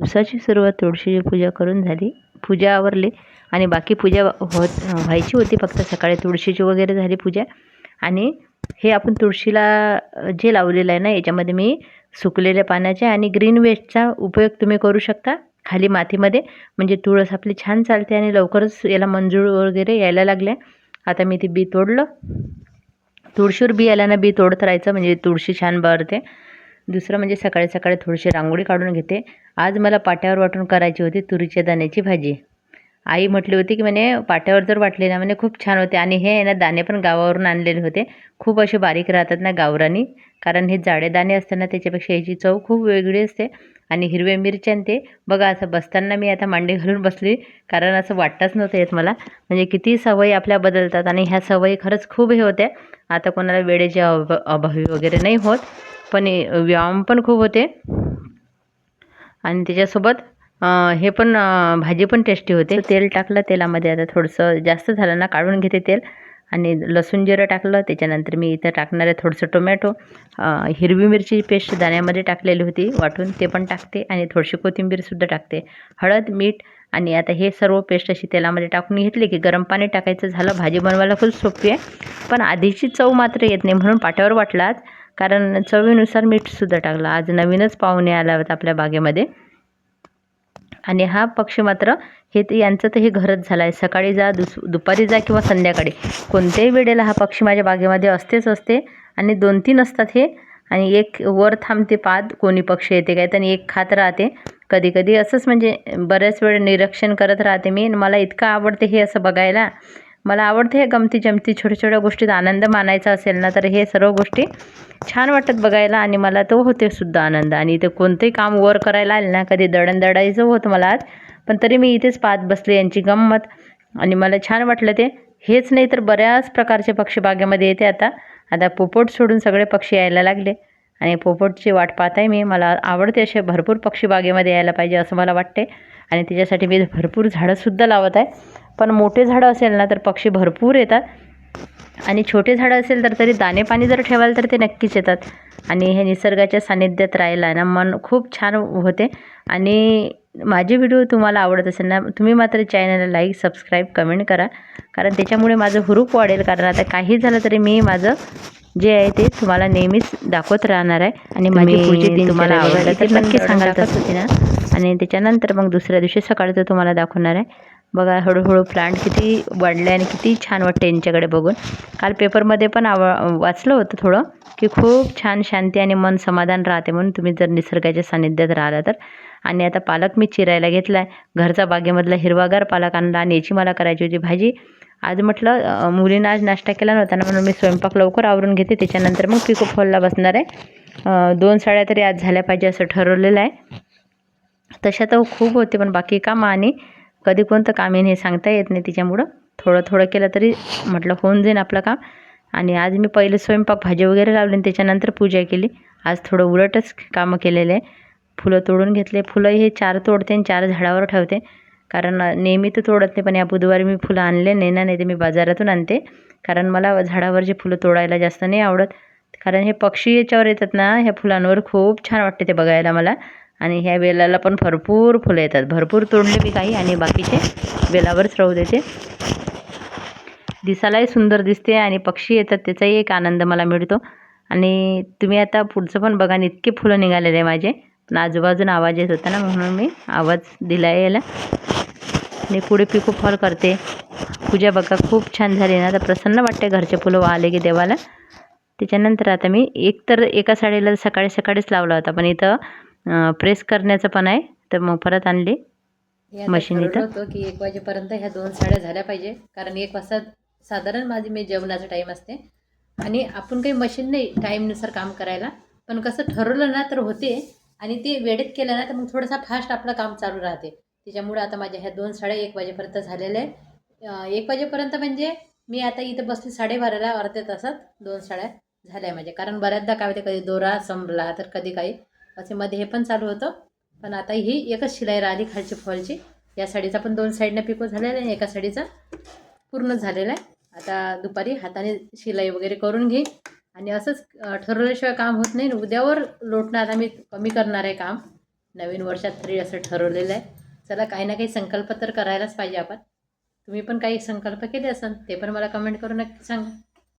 दिवसाची सुरुवात तुळशीची पूजा करून झाली. पूजा आवरली आणि बाकी पूजा व्हायची होती, फक्त सकाळी तुळशीची वगैरे झाली पूजा. आणि हे आपण तुळशीला जे लावलेलं आहे ना, याच्यामध्ये मी सुकलेल्या पानाच्या आणि ग्रीन वेस्टचा उपयोग तुम्ही करू शकता खाली मातीमध्ये, म्हणजे तुळस आपली छान चालते आणि लवकरच याला मंजूळ वगैरे यायला लागल्या. आता मी ती बी तोडलं. तुळशीवर बी आल्यानं बी तोडत राहायचं, म्हणजे तुळशी छान बहरते. दुसरं म्हणजे सकाळी सकाळी थोडीशी रांगोळी काढून घेते. आज मला पाट्यावर वाटून करायची होती तुरीच्या दाण्याची भाजी. आई म्हटली होती की म्हणे पाट्यावर जर वाटले ना म्हणे खूप छान होते. आणि हे ना दाणे पण गावावरून आणलेले होते, खूप असे बारीक राहतात ना गावरानी, कारण हे जाडे दाणे असतात ना त्याच्यापेक्षा याची चव खूप वेगळी असते. आणि हिरव्या मिरच्या ते बघा, असं बसताना मी आता मांडी घालून बसली, कारण असं वाटतच नव्हतं येत मला. म्हणजे किती सवयी आपल्या बदलतात आणि ह्या सवयी खरंच खूप हे होत्या. आता कोणाला वेळेच्या अभावी वगैरे नाही होत, पण व्यायाम पण खूप होते. आणि त्याच्यासोबत हे पण भाजी पण टेस्टी होते. तेल टाकलं, तेलामध्ये आता थोडंसं जास्त झालं ना काढून घेते तेल. आणि लसूण जिरं टाकलं. त्याच्यानंतर मी इथं टाकणार आहे थोडंसं टोमॅटो, हिरवी मिरची पेस्ट दाण्यामध्ये टाकलेली होती वाटून, ते पण टाकते. आणि थोडीशी कोथिंबीरसुद्धा टाकते, हळद मीठ. आणि आता हे सर्व पेस्ट अशी तेलामध्ये टाकून घेतली की गरम पाणी टाकायचं. झालं. भाजी बनवायला खूप सोपी आहे, पण आधीची चव मात्र येत नाही, म्हणून पाट्यावर वाटला आज. कारण चवीनुसार मीठसुद्धा टाकलं. आज नवीनच पाहुणे आला होता आपल्या बागेमध्ये. आणि हा पक्षी मात्र हे यांचं तर हे घरच झालं आहे. सकाळी जा, दुपारी जा किंवा संध्याकाळी, कोणत्याही वेळेला हा पक्षी माझ्या बागेमध्ये असतेच असते. आणि 2-3 असतात हे. आणि एक वर थांबते पाहत कोणी पक्षी येते काय, आणि एक खात राहते. कधी कधी असंच म्हणजे बऱ्याच वेळ निरीक्षण करत राहते मी. मला इतकं आवडते हे असं बघायला. मला आवडते हे गमती जमती छोट्या छोट्या गोष्टीत आनंद मानायचा असेल ना, तर हे सर्व गोष्टी छान वाटतात बघायला. आणि मला तो होते सुद्धा आनंद. आणि इथे कोणतेही काम वर करायला आले ना, कधी दळण दळायचं होतं मला आज, पण तरी मी इथेच पाहत बसले यांची गंमत. आणि मला छान वाटलं ते. हेच नाही तर बऱ्याच प्रकारचे पक्षी बागेमध्ये येते. आता पोपट सोडून सगळे पक्षी यायला लागले आणि पोपटची वाट पाहत आहे मी. मला आवडते असे भरपूर पक्षी बागेमध्ये यायला पाहिजे असं मला वाटते. आणि त्याच्यासाठी मी भरपूर झाडंसुद्धा लावत आहे. पण मोठे झाडं असेल ना तर पक्षी भरपूर येतात, आणि छोटे झाडं असेल तर तरी दाणे पाणी जर ठेवाल तर ते नक्कीच येतात. आणि हे निसर्गाच्या सानिध्यात राहायला ना मन खूप छान होते. आणि माझे व्हिडिओ तुम्हाला आवडत असेल ना, तुम्ही मात्र चॅनलला लाईक सबस्क्राईब कमेंट करा, कारण त्याच्यामुळे माझं हुरूप वाढेल. कारण आता काही झालं तरी मी माझं जे आहे ते तुम्हाला नेहमीच दाखवत राहणार आहे. आणि माझी पुढची दिनचर्या बघायला तर नक्की सांगाल तसं होती ना. आणि त्याच्यानंतर मग दुसऱ्या दिवशी सकाळचं तुम्हाला दाखवणार आहे. बघा हळूहळू प्लांट किती वाढले आणि किती छान वाटते यांच्याकडे बघून. काल पेपरमध्ये पण वाचलं होतं थोडं, की खूप छान शांती आणि मन समाधान राहते म्हणून, तुम्ही जर निसर्गाच्या सानिध्यात राहिला तर. आणि आता पालक मी चिरायला घेतला आहे. घरचा बागेमधला हिरवागार पालक आणला आणि याची मला करायची होती भाजी. आज म्हटलं मुलींना आज नाश्ता केला नव्हता ना, म्हणून मी स्वयंपाक लवकर आवरून घेते. त्याच्यानंतर मग पिको फॉलला बसणार आहे. 2 साड्या तरी आज झाल्या पाहिजे असं ठरवलेलं आहे. तशा तर खूप होते, पण बाकी कामं आणि कधी कोणतं काम येईन हे सांगता येत नाही. त्याच्यामुळं थोडं थोडं केलं तरी म्हटलं होऊन जाईन आपलं काम. आणि आज मी पहिले स्वयंपाक भाजी वगैरे लावली आणि त्याच्यानंतर पूजा केली. आज थोडं उलटच कामं केलेले आहे. फुलं तोडून घेतले. फुलं हे 4 तोडते आणि 4 झाडावर ठेवते, कारण नेहमी तर तोडत नाही. पण या बुधवारी मी फुलं आणले नाही ना, नाही तर मी बाजारातून आणते. कारण मला झाडावरची फुलं तोडायला जास्त नाही आवडत, कारण हे पक्षी याच्यावर येतात ना, ह्या फुलांवर खूप छान वाटते ते बघायला मला. आणि ह्या वेलाला पण भरपूर फुलं येतात. भरपूर तोडले मी काही, आणि बाकीचे वेलावरच राहू देते. दिसायलाही सुंदर दिसते आणि पक्षी येतात त्याचाही एक आनंद मला मिळतो. आणि तुम्ही आता पुढचं पण बघा, इतके फुलं निघालेले आहे माझे. पण आजूबाजून आवाज येत होता ना, म्हणून मी आवाज दिला यायला. आणि पुढे पिको फॉल करते. पूजा बघा खूप छान झाली ना, तर प्रसन्न वाटते घरचे फुलं वाहले की देवाला. त्याच्यानंतर आता मी एका साडीला सकाळी सकाळीच लावला होता, पण इथं प्रेस करण्याचं पण आहे, तर मग परत आणली मशीन इथं. होतं की 1 वाजेपर्यंत ह्या 2 साड्या झाल्या पाहिजे, कारण 1 वाजता साधारण मी जेवणाचा टाईम असते. आणि आपण काही मशीन नाही टाईमनुसार काम करायला, पण कसं ठरवलं ना तर होते. आणि ते वेळेत केलं ना तर मग थोडंसं फास्ट आपलं काम चालू राहते. त्याच्यामुळे आता माझ्या ह्या 2 साड्या 1 वाजेपर्यंत झालेल्या आहे. 1 वाजेपर्यंत म्हणजे मी आता इथं बसली 12:30ला, अर्ध्या तासात 2 साड्या झाल्या माझ्या. कारण बऱ्याचदा काय होते, कधी दोरा संपला तर कधी काही असे मध्ये हे पण चालू होतं. पण आता ही एकच शिलाई राहिली खालची फॉलची. या साडीचा पण 2 साईडनं पिको झालेला आहे, एका साडीचा पूर्ण झालेला आहे. आता दुपारी हाताने शिलाई वगैरे करून घेईन. आणि असंच ठरवल्याशिवाय काम होत नाही. उद्यावर लोटणं आता मी कमी करणार आहे काम. नवीन वर्षात तरी असं ठरवलेलं आहे. चला काही ना काही संकल्प तर करायलाच पाहिजे आपण. तुम्ही पण काही संकल्प केले असेल ते पण मला कमेंट करून नक्की सांगा.